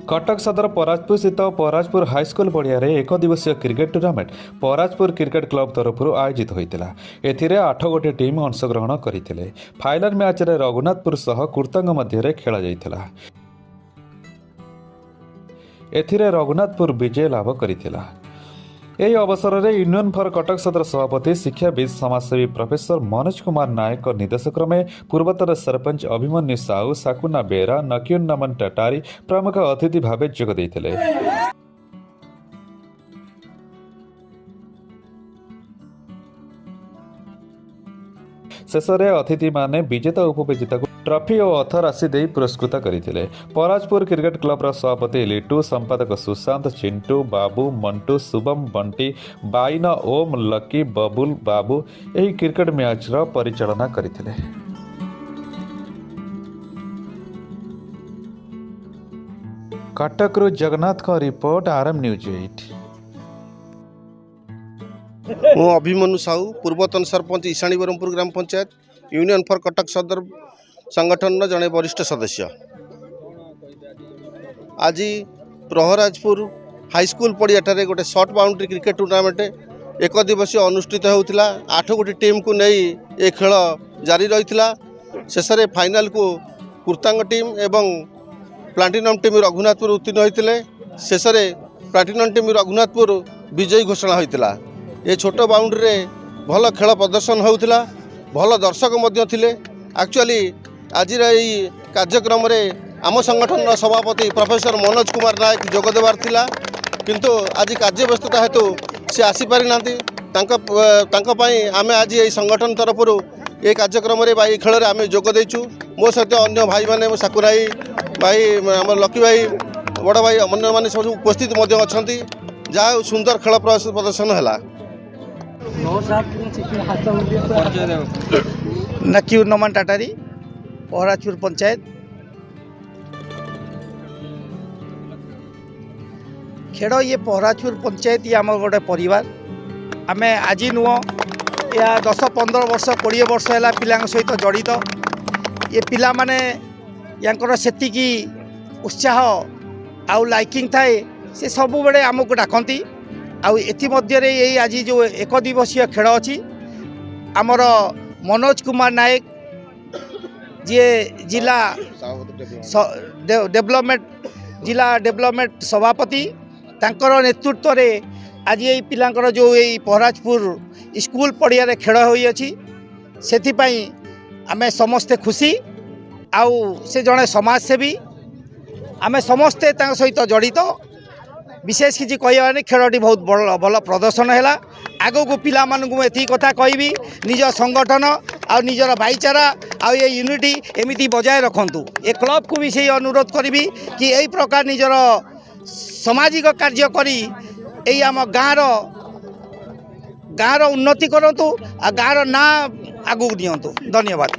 कटक सदर पराजपुर स्थित पराजपुर हाईस्कल पड़िया एक दिवसीय क्रिकेट टूर्नामेंट पराजपुर क्रिकेट क्लब तरफ आयोजित होता है। 8 गोटी टीम अंशग्रहण करते। फाइनल मैच रे रघुनाथपुर सह कुर्तांग मध्य खेल जाता। एथिरे रघुनाथपुर विजय लाभ करथिला। ଏହି ଅବସରରେ ୟୁନିୟନ ଫର କଟକ ସଦର ସଭାପତି ଶିକ୍ଷାବିତ୍ ସମାଜସେବୀ ପ୍ରଫେସର ମନୋଜ କୁମାର ନାୟକଙ୍କ ନିର୍ଦ୍ଦେଶକ୍ରମେ ପୂର୍ବତନ ସରପଞ୍ଚ ଅଭିମନ୍ୟୁ ସାହୁ, ସାକୁନା ବେହେରା, ନକିଉନ ନମନ ଟଟାରୀ ପ୍ରମୁଖ ଅତିଥି ଭାବେ ଯୋଗ ଦେଇଥିଲେ। शेषे अतिथि माने विजेता उपविजेता ट्रॉफी और अर्थ राशि दे पुरस्कृत करते। पराजपुर क्रिकेट क्लब सभापति लिटू, संपादक सुशांत, चिंटू, बाबू, मंटू, शुभम, बंटी, बाइन, ओम, लकी, बबुल, बाबू यही क्रिकेट मैच परिचालना करते। कटक जगन्नाथ का रिपोर्ट आरएम न्यूज 8। मु अभिमन्यु साहू, पूर्वतन सरपंच ईशाणी बरमपुर ग्राम पंचायत, यूनियन फॉर कटक सदर संगठन जड़े वरिष्ठ सदस्य। आज प्रहराजपुर हाईस्कूल पड़ियाठारे गोटे शॉर्ट बाउंड्री क्रिकेट टूर्नामेंट एक दिवसीय अनुष्ठित होता। 8 गोटी टीम को नहीं ये खेल जारी रही। शेष में फाइनाल को कुर्तांग टीम एवं प्लाटिनम टीम रघुनाथपुर उत्तीर्ण होते। शेष में प्लाटिनम टीम रघुनाथपुर विजयी घोषणा होता। ये छोट बाउंड्री रे भल खेल प्रदर्शन होता। भल दर्शक थिले। एक्चुअली आज कार्यक्रम रे आम संगठन सभापति प्रोफेसर मनोज कुमार नायक जोग देवार थिला, किंतु आज कार्य व्यस्तता हेतु सी आसीपारी नांती। आमे आज ये संगठन तरफ ये कार्यक्रम रे भाई खेल आम जोग देचु। मो सहित अन्य भाई माने साकुराई भाई, आम लकी भाई, बड़ भाई अन्य माने सब उपस्थित अच्छी। जहाँ सुंदर खेल प्रदर्शन है। नकीउन नमन टटारी, पराजपुर पंचायत। खेल ये पराजपुर पंचायत ये आम गोटे परिवार। आम आज नुह या 10-15 वर्ष 20 वर्ष है पिला सहित जड़ित। ये पिला माने यांकर सेतिकी उत्साह आउ लाइकिंग थाए से सब बेले आमको डाकती। आमध्य आज जो एक दिवसीय खेल अच्छी आमर मनोज कुमार नायक जी जिला डेवलपमेंट सभापति तांकर नेतृत्व रे आज ये पिलांकर जो ये पराजपुर स्कूल पड़िया खेल होई से आमे समस्ते खुशी। आउ से जड़े समाजसेवी आमे समस्ते सहित जड़ित। विशेष किसी कहवानी खेलटी बहुत भल प्रदर्शन है। आगो को पिला मानू एति कथा कहबी, निज संगठन आ निजर भाईचारा आ ये यूनिटी एमिति बजाय रखंतु। ए क्लब को भी से अनुरोध करी कि यही प्रकार निजर सामाजिक कार्य करी यही आम गाँव उन्नति करंतु आ गाँव ना आगू दियंतु। धन्यवाद।